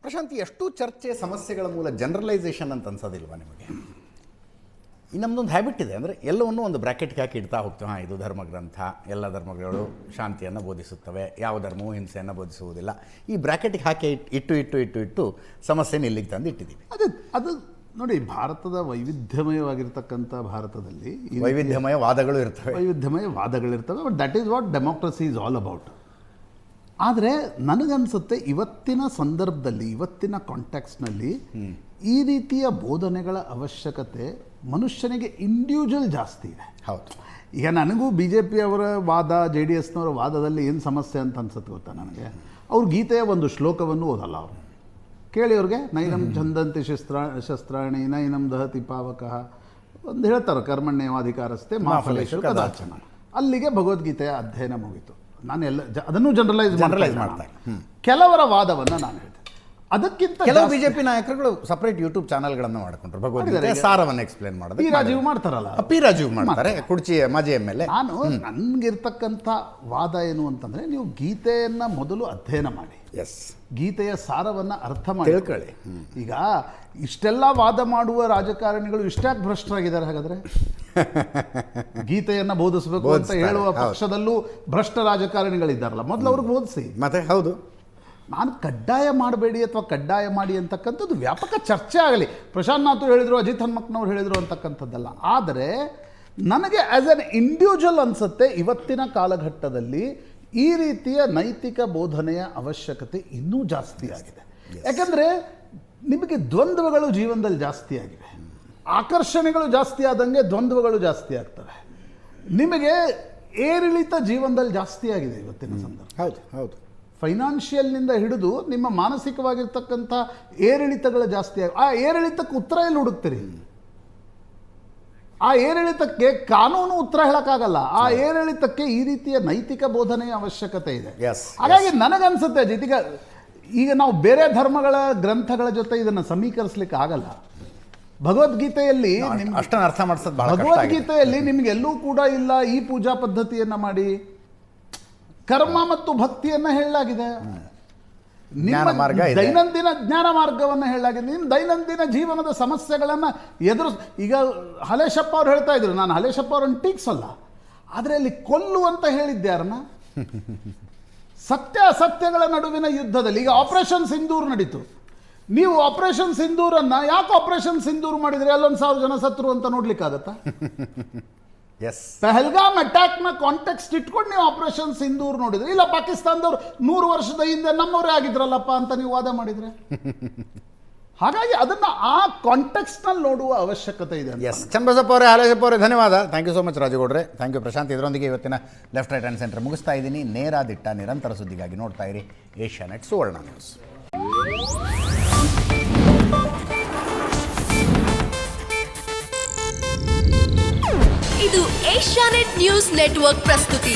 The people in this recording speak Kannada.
ಪ್ರಶಾಂತಿ, ಎಷ್ಟು ಚರ್ಚೆ ಸಮಸ್ಯೆಗಳ ಮೂಲ ಜನರಲೈಸೇಷನ್ ಅಂತ ಅನ್ಸೋದಿಲ್ವಾ ನಿಮಗೆ? ಈ ನಮ್ಮದೊಂದು ಹ್ಯಾಬಿಟ್ ಇದೆ, ಅಂದರೆ ಎಲ್ಲವನ್ನೂ ಒಂದು ಬ್ರ್ಯಾಕೆಟ್ಗೆ ಹಾಕಿ ಇಡ್ತಾ ಹೋಗ್ತೇವೆ. ಇದು ಧರ್ಮಗ್ರಂಥ, ಎಲ್ಲ ಧರ್ಮಗಳು ಶಾಂತಿಯನ್ನು ಬೋಧಿಸುತ್ತವೆ, ಯಾವ ಧರ್ಮವೂ ಹಿಂಸೆಯನ್ನು ಬೋಧಿಸುವುದಿಲ್ಲ. ಈ ಬ್ರ್ಯಾಕೆಟ್ಗೆ ಹಾಕಿ ಇಟ್ಟು ಸಮಸ್ಯೆನ ಇಲ್ಲಿಗೆ ತಂದು ಇಟ್ಟಿದ್ದೀವಿ. ಅದು ನೋಡಿ, ಭಾರತದ ವೈವಿಧ್ಯಮಯವಾಗಿರ್ತಕ್ಕಂಥ ಭಾರತದಲ್ಲಿ ವೈವಿಧ್ಯಮಯ ವಾದಗಳಿರ್ತವೆ. But that is what democracy is all about. ಆದರೆ ನನಗನ್ಸುತ್ತೆ ಇವತ್ತಿನ ಸಂದರ್ಭದಲ್ಲಿ, ಇವತ್ತಿನ ಕಾಂಟ್ಯಾಕ್ಸ್ನಲ್ಲಿ ಈ ರೀತಿಯ ಬೋಧನೆಗಳ ಅವಶ್ಯಕತೆ ಮನುಷ್ಯನಿಗೆ ಇಂಡಿವಿಜುವಲ್ ಜಾಸ್ತಿ ಇದೆ. ಹೌದು. ಈಗ ನನಗೂ BJP ಅವರ ವಾದ, JDS ನವರ ವಾದದಲ್ಲಿ ಏನು ಸಮಸ್ಯೆ ಅಂತ ಅನ್ಸುತ್ತೆ ಗೊತ್ತಾ ನನಗೆ? ಅವ್ರು ಗೀತೆಯ ಒಂದು ಶ್ಲೋಕವನ್ನು ಓದಲ್ಲ. ಅವರು ಕೇಳಿ, ಅವ್ರಿಗೆ ನೈನಂ ಛಂದಂತಿ ಶಸ್ತ್ರಾಣಿ ನೈನಂ ದಹತಿ ಪಾವಕಃ ಒಂದು ಹೇಳ್ತಾರೆ, ಕರ್ಮಣ್ಯವಾಧಿಕಾರಸ್ಥೆ ಮಾ ಫಲೇಷು ಕದಾಚನ. ಅಲ್ಲಿಗೆ ಭಗವದ್ಗೀತೆಯ ಅಧ್ಯಯನ ಮುಗಿತು. ನಾನು ಅದನ್ನು ಜನರಲೈಸ್ ಮಾಡ್ತಾರೆ. ಕೆಲವರ ವಾದವನ್ನು ನಾನು ಹೇಳಿದೆ. ಅದಕ್ಕಿಂತ ಕೆಲವು BJP ನಾಯಕರುಗಳು ಸಪರೇಟ್ ಯೂಟ್ಯೂಬ್ ಚಾನಲ್ಗಳನ್ನು ಮಾಡಿಕೊಂಡ್ರು, ಭಗವದ್ಗೀತೆ ಸಾರವನ್ನು ಎಕ್ಸ್ಪ್ಲೇನ್ ಮಾಡೋದು. ರಾಜೀವ್ ಮಾಡ್ತಾರಲ್ಲ, ರಾಜೀವ್ ಮಾಡ್ತಾರೆ, ಕುರ್ಚಿಯ ಮಾಜಿ MLA. ನಾನು ನನಗಿರ್ತಕ್ಕಂಥ ವಾದ ಏನು ಅಂತಂದರೆ, ನೀವು ಗೀತೆಯನ್ನು ಮೊದಲು ಅಧ್ಯಯನ ಮಾಡಿ, ಗೀತೆಯ ಸಾರವನ್ನು ಅರ್ಥ ಮಾಡಿ ತಿಳ್ಕೊಳ್ಳಿ. ಈಗ ಇಷ್ಟೆಲ್ಲ ವಾದ ಮಾಡುವ ರಾಜಕಾರಣಿಗಳು ಇಷ್ಟಾಗಿ ಭ್ರಷ್ಟರಾಗಿದ್ದಾರೆ. ಹಾಗಾದರೆ ಗೀತೆಯನ್ನು ಬೋಧಿಸಬೇಕು ಅಂತ ಹೇಳುವ ಪಕ್ಷದಲ್ಲೂ ಭ್ರಷ್ಟ ರಾಜಕಾರಣಿಗಳಿದ್ದಾರಲ್ಲ, ಮೊದಲು ಅವ್ರಿಗೆ ಬೋಧಿಸಿ. ಮತ್ತೆ ಹೌದು, ನಾನು ಕಡ್ಡಾಯ ಮಾಡಬೇಡಿ ಅಥವಾ ಕಡ್ಡಾಯ ಮಾಡಿ ಅಂತಕ್ಕಂಥದ್ದು ವ್ಯಾಪಕ ಚರ್ಚೆ ಆಗಲಿ. ಪ್ರಶಾಂತ್ ನಾಥ್ ಹೇಳಿದರು, ಅಜಿತ್ ಹನುಮಕ್ನವ್ರು ಹೇಳಿದರು ಅಂತಕ್ಕಂಥದ್ದಲ್ಲ. ಆದರೆ ನನಗೆ ಆ್ಯಸ್ ಎನ್ ಇಂಡಿವಿಜುವಲ್ ಅನಿಸುತ್ತೆ, ಇವತ್ತಿನ ಕಾಲಘಟ್ಟದಲ್ಲಿ ಈ ರೀತಿಯ ನೈತಿಕ ಬೋಧನೆಯ ಅವಶ್ಯಕತೆ ಇನ್ನೂ ಜಾಸ್ತಿ ಆಗಿದೆ. ಯಾಕಂದರೆ ನಿಮಗೆ ದ್ವಂದ್ವಗಳು ಜೀವನದಲ್ಲಿ ಜಾಸ್ತಿ ಆಗಿವೆ. ಆಕರ್ಷಣೆಗಳು ಜಾಸ್ತಿ ಆದಂಗೆ ದ್ವಂದ್ವಗಳು ಜಾಸ್ತಿ ಆಗ್ತವೆ. ನಿಮಗೆ ಏರಿಳಿತ ಜೀವನದಲ್ಲಿ ಜಾಸ್ತಿ ಆಗಿದೆ ಇವತ್ತಿನ ಸಂದರ್ಭ. ಹೌದು ಹೌದು. ಫೈನಾನ್ಷಿಯಲ್ನಿಂದ ಹಿಡಿದು ನಿಮ್ಮ ಮಾನಸಿಕವಾಗಿರ್ತಕ್ಕಂಥ ಏರಿಳಿತಗಳು ಜಾಸ್ತಿ ಆಗಿ, ಆ ಏರಿಳಿತಕ್ಕೆ ಉತ್ತರ ಎಲ್ಲಿ ಹುಡುಕ್ತೀರಿ? ಆ ಏರಿಳಿತಕ್ಕೆ ಕಾನೂನು ಉತ್ತರ ಹೇಳೋಕ್ಕಾಗಲ್ಲ. ಆ ಏರಿಳಿತಕ್ಕೆ ಈ ರೀತಿಯ ನೈತಿಕ ಬೋಧನೆಯ ಅವಶ್ಯಕತೆ ಇದೆ. ಹಾಗಾಗಿ ನನಗನ್ಸುತ್ತೆ ಈಗ ನಾವು ಬೇರೆ ಧರ್ಮಗಳ ಗ್ರಂಥಗಳ ಜೊತೆ ಇದನ್ನು ಸಮೀಕರಿಸಲಿಕ್ಕೆ ಆಗಲ್ಲ. ಭಗವದ್ಗೀತೆಯಲ್ಲಿ ಅಷ್ಟನ್ನು ಅರ್ಥ ಮಾಡಿಸೋದು ಭಗವದ್ಗೀತೆಯಲ್ಲಿ ನಿಮಗೆಲ್ಲೂ ಕೂಡ ಇಲ್ಲ ಈ ಪೂಜಾ ಪದ್ಧತಿಯನ್ನು ಮಾಡಿ, ಕರ್ಮ ಮತ್ತು ಭಕ್ತಿಯನ್ನು ಹೇಳಲಾಗಿದೆ. ದೈನಂದಿನ ಜ್ಞಾನ ಮಾರ್ಗವನ್ನು ಹೇಳಲಾಗಿದೆ. ನಿಮ್ಮ ದೈನಂದಿನ ಜೀವನದ ಸಮಸ್ಯೆಗಳನ್ನು ಈಗ ಹಲೇಶಪ್ಪ ಅವ್ರು ಹೇಳ್ತಾ ಇದ್ರು, ನಾನು ಹಲೇಶಪ್ಪ ಅವ್ರನ್ನ ಟೀಕ್ಸಲ್ಲ, ಆದರೆ ಅಲ್ಲಿ ಕೊಲ್ಲುವಂತ ಹೇಳಿದ್ಯಾರನ್ನ? ಸತ್ಯ ಅಸತ್ಯಗಳ ನಡುವಿನ ಯುದ್ಧದಲ್ಲಿ ಈಗ ಆಪರೇಷನ್ ಸಿಂಧೂರ್ ನಡೀತು. ನೀವು ಆಪರೇಷನ್ ಸಿಂಧೂರನ್ನು ಯಾಕೆ ಆಪರೇಷನ್ ಸಿಂಧೂರ್ ಮಾಡಿದರೆ ಅಲ್ಲೊಂದು 1000 ಜನ ಸತ್ರು ಅಂತ ನೋಡ್ಲಿಕ್ಕಾಗತ್ತಾ? ಪಹಲ್ಗಾಮ್ ಅಟ್ಯಾಕ್ನ ಕಾಂಟೆಕ್ಸ್ಟ್ ಇಟ್ಕೊಂಡು ನೀವು ಆಪರೇಷನ್ ಸಿಂಧೂರ್ ನೋಡಿದ್ರೆ, ಇಲ್ಲ ಪಾಕಿಸ್ತಾನದವ್ರು 100 ವರ್ಷದ ಹಿಂದೆ ನಮ್ಮವರೇ ಆಗಿದ್ರಲ್ಲಪ್ಪ ಅಂತ ನೀವು ವಾದ ಮಾಡಿದ್ರೆ, ಹಾಗಾಗಿ ಅದನ್ನು ಆ ಕಾಂಟೆಕ್ಸ್ಟ್ನಲ್ಲಿ ನೋಡುವ ಅವಶ್ಯಕತೆ ಇದೆ. ಚನ್ನಬಸಪ್ಪ ಅವರೇ, ಹಾಲೇಶಪ್ಪ ಅವರೇ, ಧನ್ಯವಾದ. ಥ್ಯಾಂಕ್ ಯು ಸೋ ಮಚ್ ರಾಜಗೌಡ್ರೆ. Thank you Prashanth. ಇದರೊಂದಿಗೆ ಇವತ್ತಿನ ಲೆಫ್ಟ್ ರೈಟ್ ಆ್ಯಂಡ್ ಸೆಂಟರ್ ಮುಗಿಸ್ತಾ ಇದ್ದೀನಿ. ನೇರ ದಿಟ್ಟ ನಿರಂತರ ಸುದ್ದಿಗಾಗಿ ನೋಡ್ತಾ ಇರಿ ಏಷ್ಯಾನೆಟ್ ಸುವರ್ಣ ನ್ಯೂಸ್. ಇದು ಏಷ್ಯಾನೆಟ್ ನ್ಯೂಸ್ ನೆಟ್ವರ್ಕ್ ಪ್ರಸ್ತುತಿ.